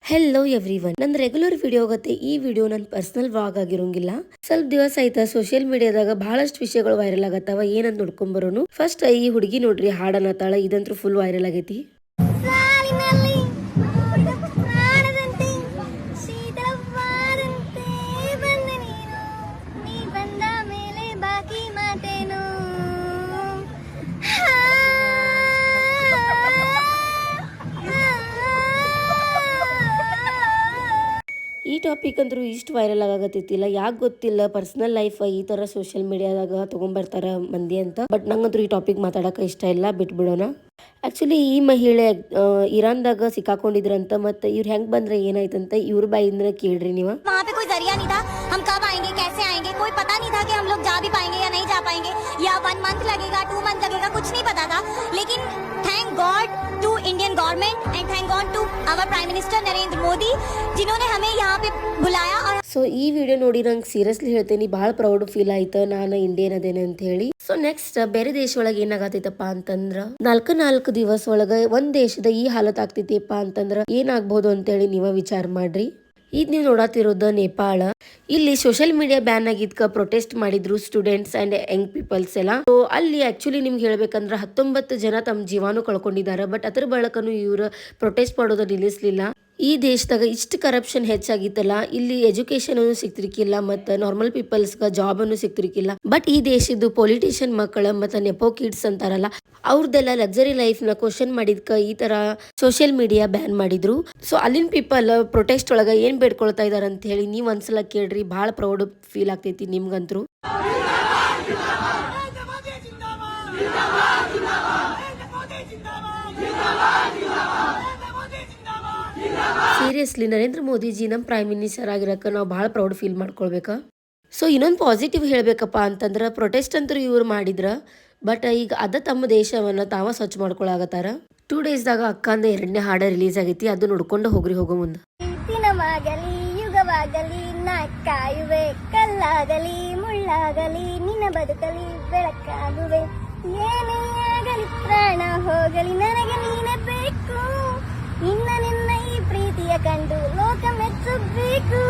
Hello everyone, ನನ್ನ regular video ಗತೆ ಈ ವಿಡಿಯೋ ನನ್ನ ಪರ್ಸನಲ್ ವ್ಲಾಗ್ ಆಗಿರೋಂಗಿಲ್ಲ. ಸ್ವಲ್ಪ ದಿವಸ ಆಯ್ತಾ ಸೋಷಿಯಲ್ ಮೀಡಿಯಾದಾಗ ಬಹಳಷ್ಟು ವಿಷಯಗಳು ವೈರಲ್ ಆಗತ್ತವ. ಏನಂತ ನೋಡ್ಕೊಂಡ್ ಬರೋನು. ಫಸ್ಟ್ ಈ ಹುಡುಗಿ ನೋಡ್ರಿ ಹಾಡನತ್ತಾಳ, ಇದಂತೂ ಫುಲ್ ವೈರಲ್ ಆಗೈತಿ. ಈ ಟಾಪಿಕ್ ಅಂದ್ರೂ ಇಷ್ಟು ವೈರಲ್ ಆಗತ್ತಿಲ್ಲ, ಯಾಕೆ ಗೊತ್ತಿಲ್ಲ. ಪರ್ಸನಲ್ ಲೈಫ್ ಈ ತರ ಸೋಷಿಯಲ್ ಮೀಡಿಯಾದಾಗ ತಗೊಂಡ್ಬರ್ತಾರ ಮಂದಿ ಅಂತ. ಬಟ್ ನಂಗಂತೂ ಈ ಟಾಪಿಕ್ ಮಾತಾಡಕ ಇಷ್ಟ ಇಲ್ಲ, ಬಿಟ್ಬಿಡೋಣ. ಆಕ್ಚುಲಿ ಈ ಮಹಿಳೆ ಇರಾನ್ದಾಗ ಸಿಕ್ಕಾಕೊಂಡಿದ್ರಂತ. ಮತ್ತೆ ಇವ್ರು ಹೆಂಗ್ ಬಂದ್ರೆ ಏನಾಯ್ತಂತ ಇವ್ರ ಬಾಯಿಂದ ಕೇಳ್ರಿ ನೀವು. to Indian government and thank God to our Prime Minister Narendra Modi जिन्होंने हमें यहाँ पे बुलाया. ಸೊ ಈ ವಿಡಿಯೋ ನೋಡಿ ನಂಗೆ ಸೀರಿಯಸ್ಲಿ ಹೇಳ್ತೀನಿ, ಬಹಳ ಪ್ರೌಡ್ ಫೀಲ್ ಆಯ್ತು ನಾನು ಇಂಡಿಯನ್ ಅದೇನೆ ಅಂತ ಹೇಳಿ. ಸೊ ನೆಕ್ಸ್ಟ್ ಬೇರೆ ದೇಶ ಒಳಗೆ ಏನಾಗತೈತಪ್ಪ ಅಂತಂದ್ರ ನಾಲ್ಕು ದಿವಸ ಒಳಗ ಒಂದ್ ದೇಶದ ಈ ಹಾಲತ್ ಆಗ್ತೈತಿಪ್ಪ ಅಂತಂದ್ರ ಏನಾಗ್ಬಹುದು ಅಂತೇಳಿ ನೀವ ವಿಚಾರ ಮಾಡ್ರಿ. ಈಗ ನೀವು ನೋಡತ್ತಿರೋದು ನೇಪಾಳ. ಇಲ್ಲಿ ಸೋಷಿಯಲ್ ಮೀಡಿಯಾ ಬ್ಯಾನ್ ಆಗಿದ್ಕ ಪ್ರೊಟೆಸ್ಟ್ ಮಾಡಿದ್ರು ಸ್ಟೂಡೆಂಟ್ಸ್ ಅಂಡ್ ಯಂಗ್ ಪೀಪಲ್ಸ್ ಎಲ್ಲ. ಸೊ ಅಲ್ಲಿ ಆಕ್ಚುಲಿ ನಿಮ್ಗೆ ಹೇಳ್ಬೇಕಂದ್ರ 19 ಜನ ತಮ್ಮ ಜೀವಾನು ಕಳ್ಕೊಂಡಿದ್ದಾರೆ. ಬಟ್ ಅದ್ರ ಬಳಕನು ಇವ್ರು ಪ್ರೊಟೆಸ್ಟ್ ಮಾಡೋದು ನಿಲ್ಲಿಸ್ಲಿಲ್ಲ. ಈ ದೇಶದಾಗ ಇಷ್ಟು ಕರಪ್ಷನ್ ಹೆಚ್ಚಾಗಿತ್ತಲ್ಲ, ಇಲ್ಲಿ ಎಜುಕೇಶನ್ ಸಿಗ್ತಿರ್ಕಿಲ್ಲ, ಮತ್ತೆ ನಾರ್ಮಲ್ ಪೀಪಲ್ಸ್ ಜಾಬ್ ಅನ್ನು ಸಿಗ್ತಿರ್ಕಿಲ್ಲ. ಬಟ್ ಈ ದೇಶದ್ದು ಪೊಲಿಟಿಷಿಯನ್ ಮಕ್ಕಳ ಮತ್ತೆ ನೆಪೋ ಕಿಡ್ಸ್ ಅಂತಾರಲ್ಲ, ಅವ್ರದ್ದೆಲ್ಲ ಲಕ್ಸರಿ ಲೈಫ್ ನ ಕ್ವಶನ್ ಮಾಡಿದ್ಕ ಈ ತರ ಸೋಷಿಯಲ್ ಮೀಡಿಯಾ ಬ್ಯಾನ್ ಮಾಡಿದ್ರು. ಸೊ ಅಲ್ಲಿನ ಪೀಪಲ್ ಪ್ರೊಟೆಸ್ಟ್ ಒಳಗ ಏನ್ ಬೇಡ್ಕೊಳ್ತಾ ಇದಾರ ಅಂತ ಹೇಳಿ ನೀವ್ ಒಂದ್ಸಲ ಕೇಳ್ರಿ, ಬಹಳ ಪ್ರೌಡ್ ಫೀಲ್ ಆಗ್ತೈತಿ ನಿಮ್ಗಂತ್ರು. ಸೀರಿಯಸ್ಲಿ ನರೇಂದ್ರ ಮೋದಿಜಿ ನಮ್ಮ ಪ್ರೈಮ್ ಮಿನಿಸ್ಟರ್ ಆಗಿರಕ ನಾವು ಬಹಳ ಪ್ರೌಡ್ ಫೀಲ್ ಮಾಡ್ಕೊಳ್ಬೇಕ. ಸೊ ಇನ್ನೊಂದು ಪಾಸಿಟಿವ್ ಹೇಳ್ಬೇಕಪ್ಪ ಅಂತಂದ್ರ ಪ್ರೊಟೆಸ್ಟ್ ಅಂತೂ ಇವ್ರು ಮಾಡಿದ್ರ. ಬಟ್ ಈಗ ಅದ ತಮ್ಮ ದೇಶವನ್ನ ತಾವ ಸ್ವಚ್ಛ ಮಾಡ್ಕೊಳಾಗತ್ತಾರ. 2 ಡೇಸ್ದಾಗ ಅಕ್ಕಂದ 2ನೇ ಹಾಡ ರಿಲೀಸ್ ಆಗೈತಿ, ಅದು ನೋಡ್ಕೊಂಡು ಹೋಗೋ ಮುಂದೆ. ದಿನವಾಗಲಿ ಯುಗವಾಗಲಿ ನಾ ಕಾಯುವೆ, ಕಲ್ಲಾಗಲಿ ಮುಳ್ಳಾಗಲಿ ನಿನ್ನ ಬದುಕಲಿ ಬೆಳಕಾಗುವೆ. ಏನೇ ಆಗಲಿ ಪ್ರಾಣ ಹೋಗಲಿ ನನಗೆ ನೀನೇ ಬೇಕು. ನಿನ್ನ ಈ ಪ್ರೀತಿಯ ಕಂಡು ಲೋಕ ಮೆಚ್ಚಬೇಕು.